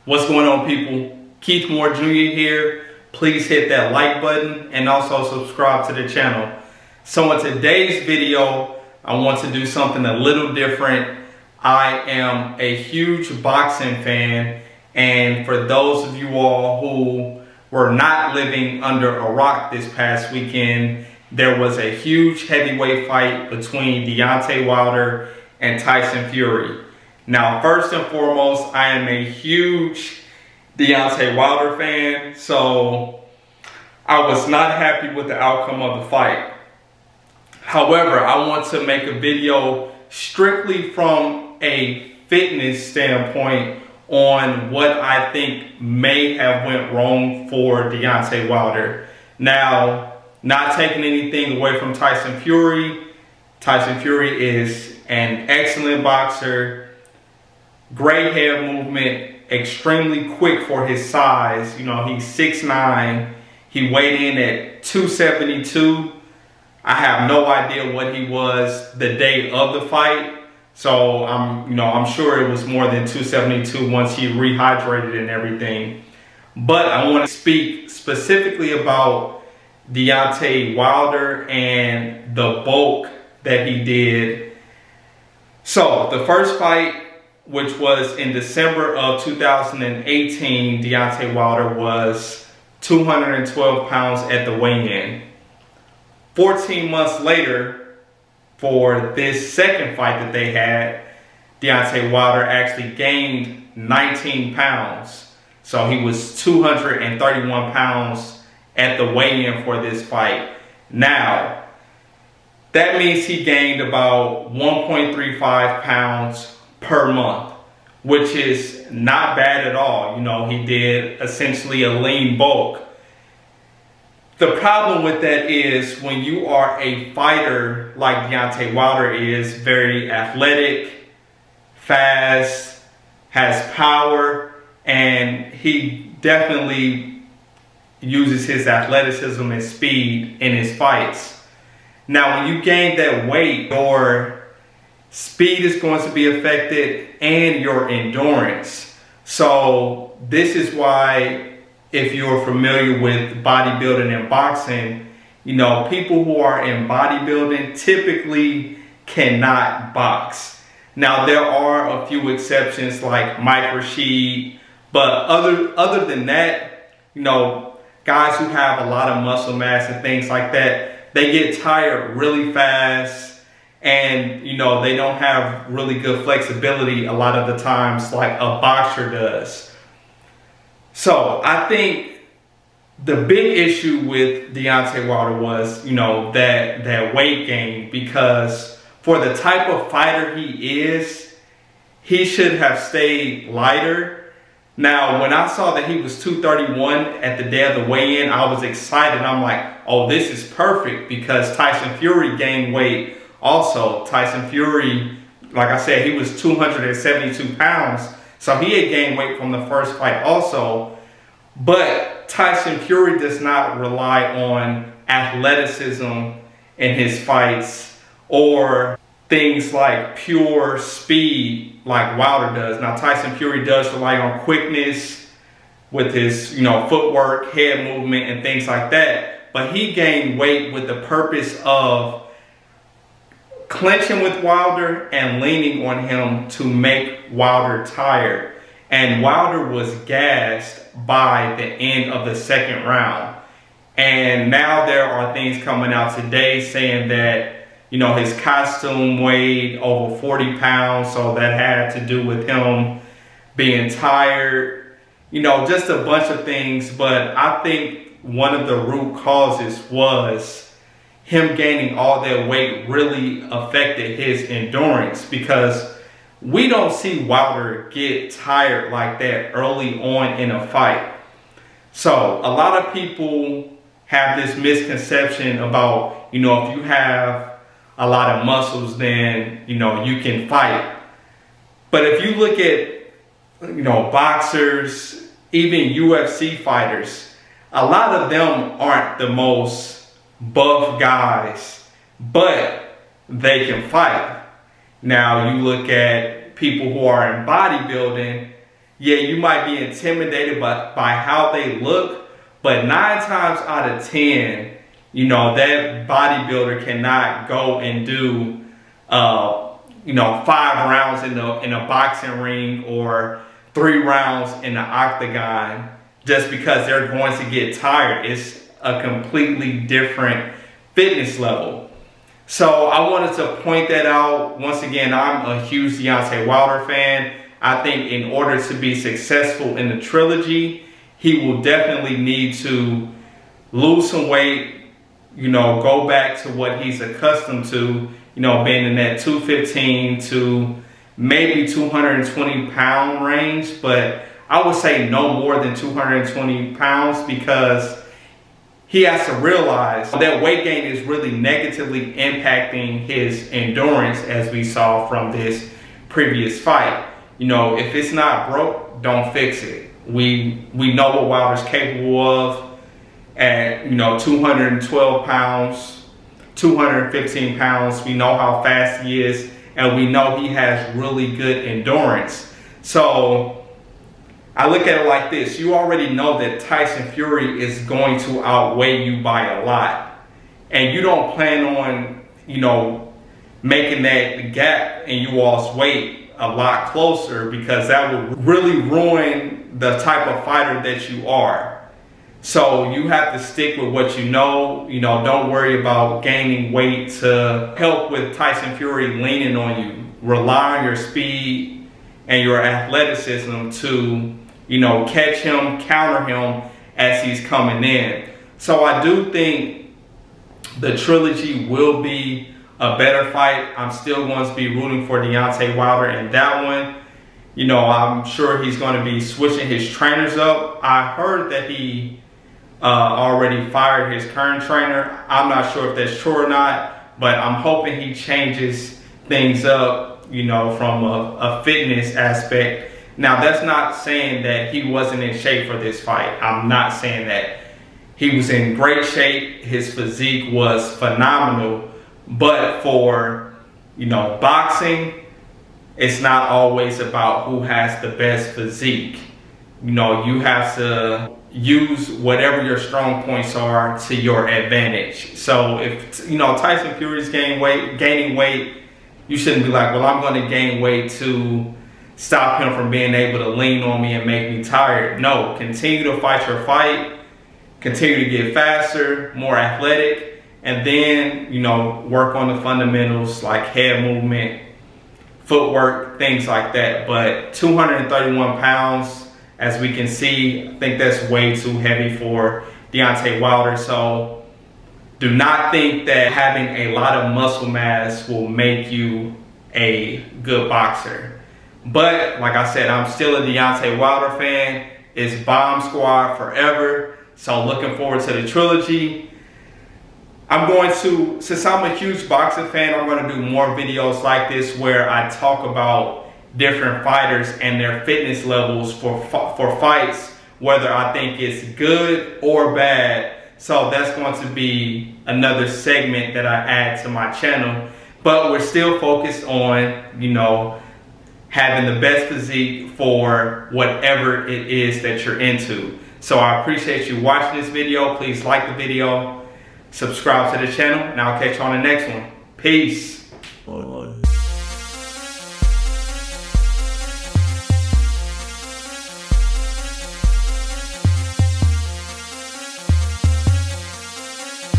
What's going on, people? Keith Moore Jr. here. Please hit that like button and also subscribe to the channel. So in today's video, I want to do something a little different. I am a huge boxing fan, and for those of you all who were not living under a rock this past weekend, there was a huge heavyweight fight between Deontay Wilder and Tyson Fury. Now, first and foremost, I am a huge Deontay Wilder fan, so I was not happy with the outcome of the fight. However, I want to make a video strictly from a fitness standpoint on what I think may have went wrong for Deontay Wilder. Now, not taking anything away from Tyson Fury. Tyson Fury is an excellent boxer. Great head movement, extremely quick for his size. You know, he's 6'9". He weighed in at 272. I have no idea what he was the day of the fight. So I'm sure it was more than 272 once he rehydrated and everything. But I want to speak specifically about Deontay Wilder and the bulk that he did. So the first fight, which was in December of 2018, Deontay Wilder was 212 pounds at the weigh-in. 14 months later, for this second fight that they had, Deontay Wilder actually gained 19 pounds. So he was 231 pounds at the weigh-in for this fight. Now, that means he gained about 1.35 pounds per month, which is not bad at all. You know, he did essentially a lean bulk. The problem with that is when you are a fighter like Deontay Wilder is, very athletic, fast, has power, and he definitely uses his athleticism and speed in his fights. Now, when you gain that weight, your speed is going to be affected and your endurance. So this is why, if you're familiar with bodybuilding and boxing, you know, people who are in bodybuilding typically cannot box. Now, there are a few exceptions like Mike Rashid, but other than that, you know, guys who have a lot of muscle mass and things like that, they get tired really fast. And, you know, they don't have really good flexibility a lot of the times like a boxer does. So I think the big issue with Deontay Wilder was, you know, that weight gain, because for the type of fighter he is, he should have stayed lighter. Now, when I saw that he was 231 at the day of the weigh-in, I was excited. I'm like, oh, this is perfect, because Tyson Fury gained weight. Also, Tyson Fury, like I said, he was 272 pounds. So he had gained weight from the first fight also. But Tyson Fury does not rely on athleticism in his fights or things like pure speed like Wilder does. Now, Tyson Fury does rely on quickness with his, you know, footwork, head movement, and things like that. But he gained weight with the purpose of clinching with Wilder and leaning on him to make Wilder tired. And Wilder was gassed by the end of the second round. And now there are things coming out today saying that, you know, his costume weighed over 40 pounds, so that had to do with him being tired. You know, just a bunch of things. But I think one of the root causes was him gaining all that weight really affected his endurance, because we don't see Wilder get tired like that early on in a fight. So a lot of people have this misconception about, you know, if you have a lot of muscles, then, you know, you can fight. But if you look at, you know, boxers, even UFC fighters, a lot of them aren't the most buff guys, but they can fight. Now, you look at people who are in bodybuilding, yeah, you might be intimidated by how they look, but 9 times out of 10, you know, that bodybuilder cannot go and do, you know, 5 rounds in a boxing ring or 3 rounds in the octagon just because they're going to get tired. It's a completely different fitness level. So I wanted to point that out. Once again, I'm a huge Deontay Wilder fan. I think in order to be successful in the trilogy, he will definitely need to lose some weight, you know, go back to what he's accustomed to, you know, being in that 215 to maybe 220 pound range. But I would say no more than 220 pounds, because he has to realize that weight gain is really negatively impacting his endurance, as we saw from this previous fight. You know, if it's not broke, don't fix it. We know what Wilder's capable of at, you know, 212 pounds, 215 pounds. We know how fast he is, and we know he has really good endurance. So I look at it like this. You already know that Tyson Fury is going to outweigh you by a lot. And you don't plan on, you know, making that gap in you all's weight a lot closer, because that would really ruin the type of fighter that you are. So you have to stick with what you know. You know, don't worry about gaining weight to help with Tyson Fury leaning on you. Rely on your speed and your athleticism to, you know, catch him, counter him as he's coming in. So I do think the trilogy will be a better fight. I'm still going to be rooting for Deontay Wilder in that one. You know, I'm sure he's going to be switching his trainers up. I heard that he already fired his current trainer. I'm not sure if that's true or not, but I'm hoping he changes things up, you know, from a fitness aspect. Now, that's not saying that he wasn't in shape for this fight. I'm not saying that. He was in great shape. His physique was phenomenal. But for, you know, boxing, it's not always about who has the best physique. You know, you have to use whatever your strong points are to your advantage. So if, you know, Tyson Fury's gaining weight, you shouldn't be like, well, I'm going to gain weight to stop him from being able to lean on me and make me tired. No, continue to fight your fight, continue to get faster, more athletic, and then, you know, work on the fundamentals like head movement, footwork, things like that. But 231 pounds, as we can see, I think that's way too heavy for Deontay Wilder. So do not think that having a lot of muscle mass will make you a good boxer. But like I said, I'm still a Deontay Wilder fan. It's Bomb Squad forever. So looking forward to the trilogy. I'm going to, since I'm a huge boxing fan, I'm going to do more videos like this where I talk about different fighters and their fitness levels for fights, whether I think it's good or bad. So that's going to be another segment that I add to my channel. But we're still focused on, you know, having the best physique for whatever it is that you're into. So I appreciate you watching this video. Please like the video, subscribe to the channel, and I'll catch you on the next one. Peace.